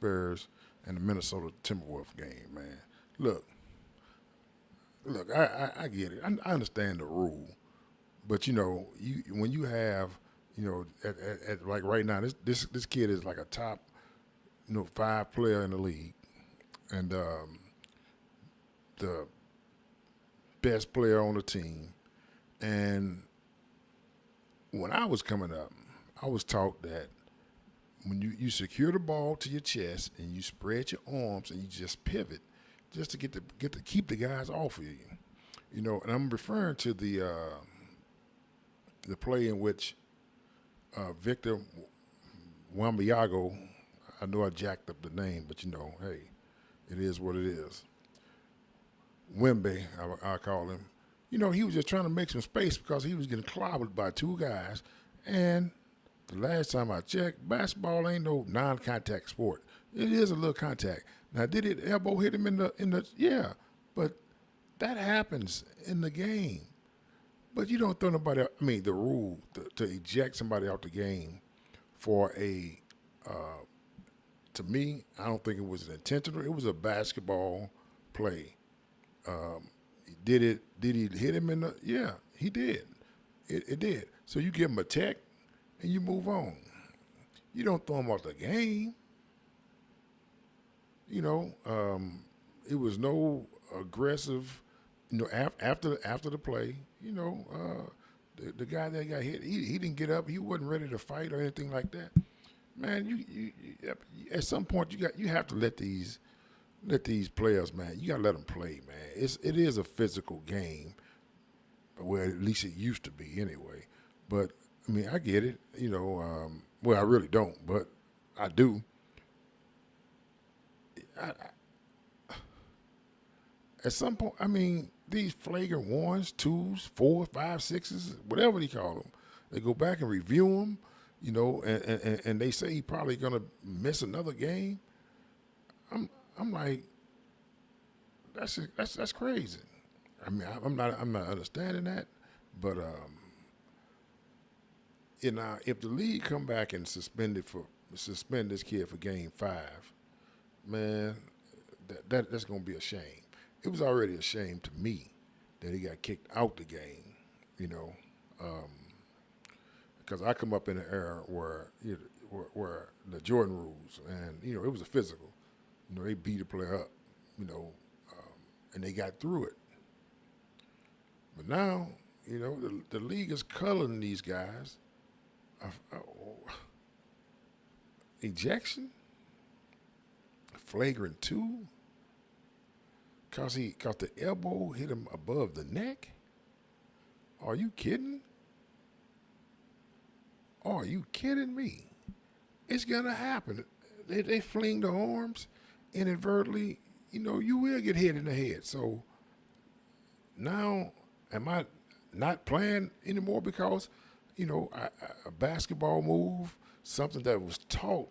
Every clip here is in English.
Bears and the Minnesota Timberwolves game, man. Look, look, I get it. I understand the rule, but you when you have, like right now, this kid is like a top, five player in the league, and the best player on the team. And when I was coming up, I was taught that when you secure the ball to your chest and you spread your arms and you just pivot, just to get to keep the guys off of you. And I'm referring to the play in which Victor Wambiago, I know I jacked up the name, but hey, it is what it is. Wimby, I call him. He was just trying to make some space because he was getting clobbered by two guys. And the last time I checked, basketball ain't no non-contact sport. It is a little contact. Now, did it elbow hit him in the yeah, but that happens in the game. But you don't throw nobody out. I mean, the rule to eject somebody out the game for to me, I don't think it was an intentional. It was a basketball play. Um, did he hit him in the? Yeah, he did. It did. So you give him a tech and you move on. You don't throw him out the game. You know, it was no aggressive. After the play, the guy that got hit, he didn't get up. He wasn't ready to fight or anything like that. Man, at some point you have to let these players, man. You gotta let them play, man. It is a physical game, well, at least it used to be anyway. But I mean, I get it. Well, I really don't, but I do. I, at some point, I mean, these flagrant ones, twos, four, five, sixes, whatever they call them, they go back and review them, and they say he probably gonna miss another game. I'm like, that's crazy. I mean, I'm not understanding that, but if the league come back and suspend this kid for game five, man, that's gonna be a shame. It was already a shame to me that he got kicked out the game, you know, because I come up in an era where the Jordan rules, and it was a physical. They beat a player up, you know, and they got through it. But now, the league is coloring these guys. Ejection, flagrant two, cause the elbow hit him above the neck. Are you kidding? Are you kidding me? It's gonna happen. They fling the arms inadvertently. You will get hit in the head. So now, am I not playing anymore because a basketball move, something that was taught,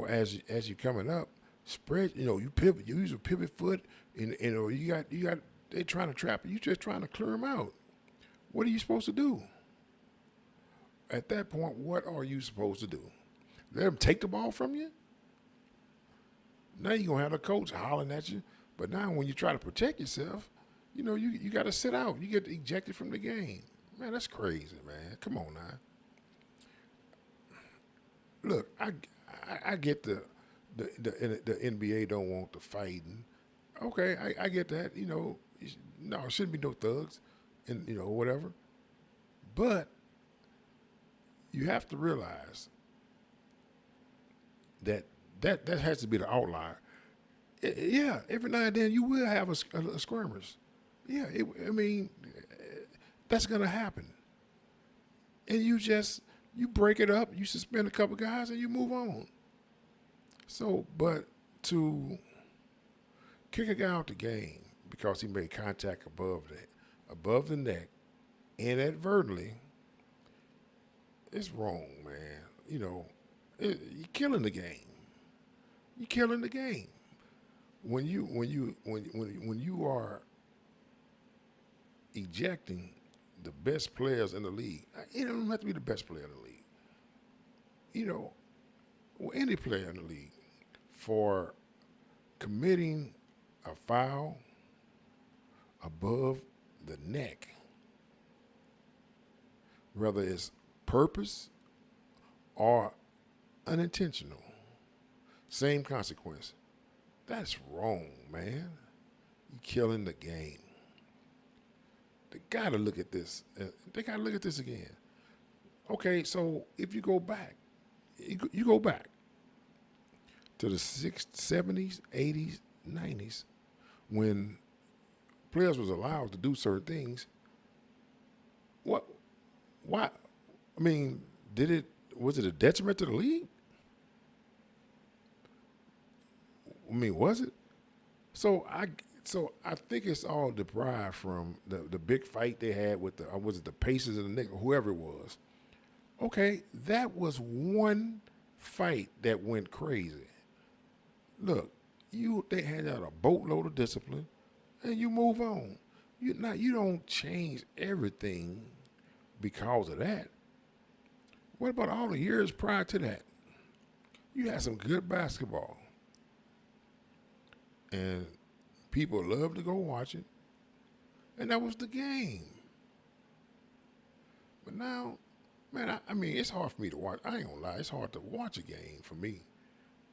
as you coming up, spread, you pivot, you use a pivot foot, and you got they trying to trap you. You just trying to clear them out. What are you supposed to do? At that point, what are you supposed to do? Let them take the ball from you? Now you're gonna have the coach hollering at you. But now when you try to protect yourself, you got to sit out. You get ejected from the game. Man, that's crazy, man. Come on now. Look, I get the NBA don't want the fighting. Okay, I get that. No, it shouldn't be no thugs, and whatever. But you have to realize that that has to be the outlier. Yeah, every now and then you will have a skirmish. Yeah, I mean, that's gonna happen, and you break it up, you suspend a couple guys, and you move on. So, but to kick a guy out the game because he made contact above the neck, inadvertently, it's wrong, man. You're killing the game. You're killing the game. When you are ejecting the best players in the league, it don't have to be the best player in the league. Or any player in the league. for committing a foul above the neck, whether it's purpose or unintentional, same consequence. That's wrong, man. You're killing the game. They got to look at this. They got to look at this again. Okay, so if you go back, you go back to the 70s, 80s, 90s, when players was allowed to do certain things. What? Why? I mean, was it a detriment to the league? I mean, was it? So I think it's all derived from the big fight they had with was it the Pacers and the Knicks, or whoever it was. Okay, that was one fight that went crazy. Look, they had out a boatload of discipline, and you move on. You don't change everything because of that. What about all the years prior to that? You had some good basketball, and people loved to go watch it, and that was the game. But now, man, I mean, it's hard for me to watch. I ain't gonna lie, it's hard to watch a game for me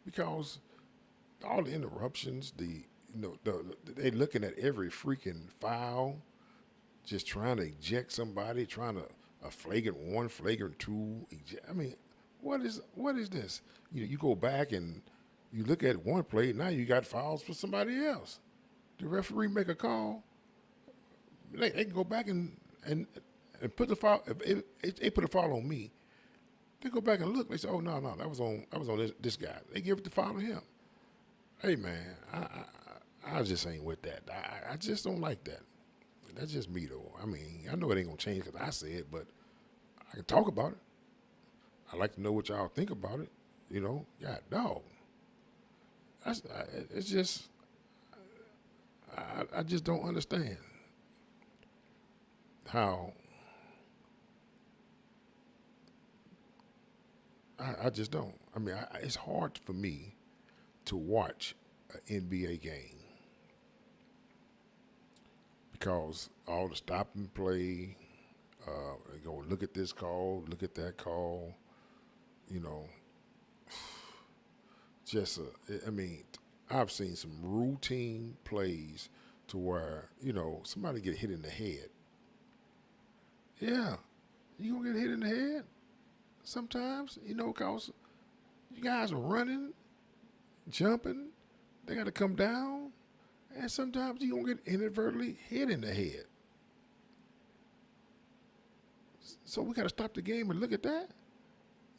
because all the interruptions, they looking at every freaking foul, just trying to eject somebody, trying to a flagrant one, flagrant two. I mean, what is this? You go back and you look at one play. Now you got fouls for somebody else. The referee make a call. They can go back and put the foul. If they put a foul on me, they go back and look. They say, "Oh no, that was on this guy." They give the foul to him. Hey man, I just ain't with that. I just don't like that. That's just me though. I mean, I know it ain't gonna change because I say it, but I can talk about it. I like to know what y'all think about it. God dog. It's just I just don't understand how. I just don't. I mean, it's hard for me to watch an NBA game because all the stop and play, they go look at this call, look at that call, I mean, I've seen some routine plays to where, somebody get hit in the head. Yeah, you gonna get hit in the head sometimes, because you guys are running, jumping, they got to come down, and sometimes you gonna get inadvertently hit in the head. So we got to stop the game and look at that.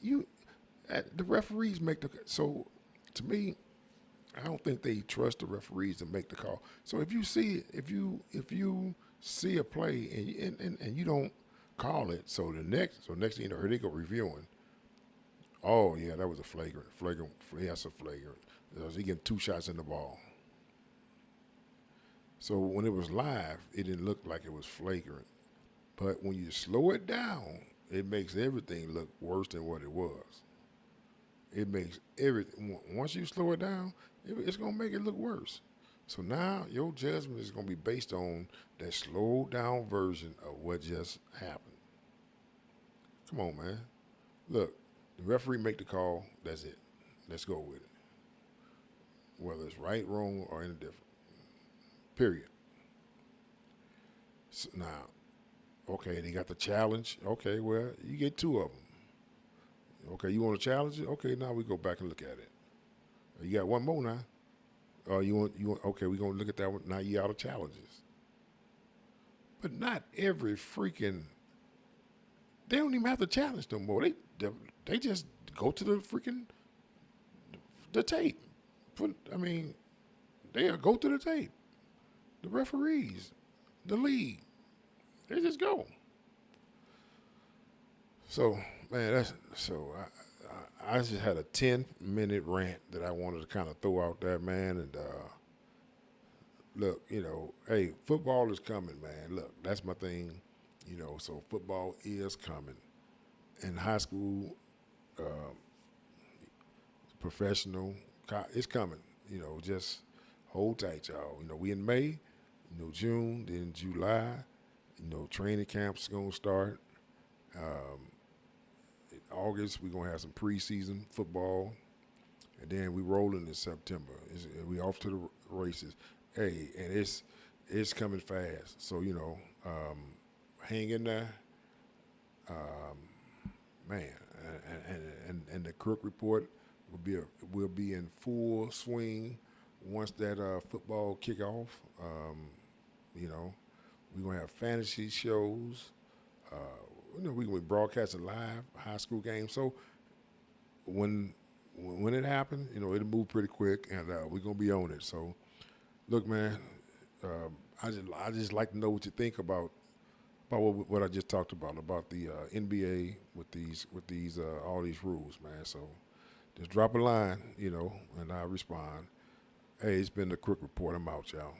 The referees make so. To me, I don't think they trust the referees to make the call. So if you see a play and you don't call it, so next thing you know, here they go reviewing. Oh yeah, that was a flagrant. That's a flagrant. He getting 2 shots in the ball. So when it was live, it didn't look like it was flagrant. But when you slow it down, it makes everything look worse than what it was. It makes everything. Once you slow it down, it's gonna make it look worse. So now your judgment is gonna be based on that slowed down version of what just happened. Come on, man. Look, the referee make the call. That's it. Let's go with it. Whether it's right, wrong, or indifferent. Period. So now, okay, they got the challenge. Okay, well, you get 2 of them. Okay, you want to challenge it? Okay, now we go back and look at it. You got 1 more now. You want? Okay, we're gonna look at that one. Now you out of challenges. But not every freaking. They don't even have to challenge no more. They just go to the freaking the tape. They'll go to the tape. The referees, the league, they just go. So, man, I just had a 10-minute rant that I wanted to kind of throw out there, man. And look, hey, football is coming, man. Look, that's my thing, so football is coming. In high school, professional, it's coming. Just hold tight, y'all. We in May, June, then July. Training camps gonna start. In August, we're gonna have some preseason football, and then we rolling in September. We off to the races. Hey, and it's coming fast. So hang in there, man. And the Crook Report will be in full swing once that football kick off. We're gonna have fantasy shows. We're gonna be broadcasting live high school games. So when it happens, it'll move pretty quick, and we're gonna be on it. So look, man, I just like to know what you think about what I just talked about the NBA with these all these rules, man. So just drop a line, and I respond. Hey, it's been the Crook Report. I'm out, y'all.